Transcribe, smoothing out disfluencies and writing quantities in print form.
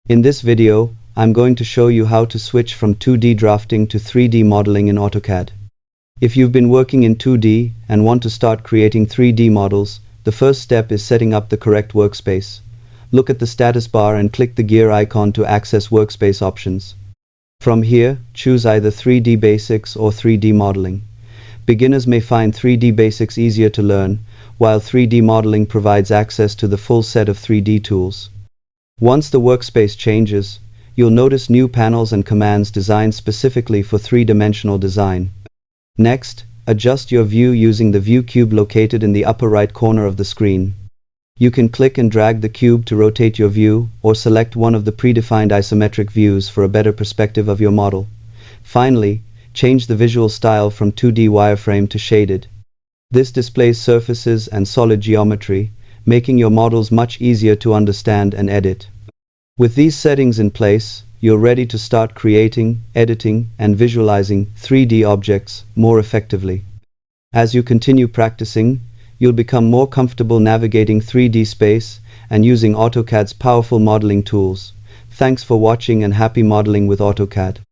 In this video, I'm going to show you how to switch from 2D drafting to 3D modeling in AutoCAD. If you've been working in 2D and want to start creating 3D models, the first step is setting up the correct workspace. Look at the status bar and click the gear icon to access workspace options. From here, choose either 3D Basics or 3D Modeling. Beginners may find 3D Basics easier to learn, while 3D Modeling provides access to the full set of 3D tools. Once the workspace changes, you'll notice new panels and commands designed specifically for three-dimensional design. Next, adjust your view using the view cube located in the upper right corner of the screen. You can click and drag the cube to rotate your view, or select one of the predefined isometric views for a better perspective of your model. Finally, change the visual style from 2D wireframe to shaded. This displays surfaces and solid geometry, making your models much easier to understand and edit. With these settings in place, you're ready to start creating, editing, and visualizing 3D objects more effectively. As you continue practicing, you'll become more comfortable navigating 3D space and using AutoCAD's powerful modeling tools. Thanks for watching and happy modeling with AutoCAD.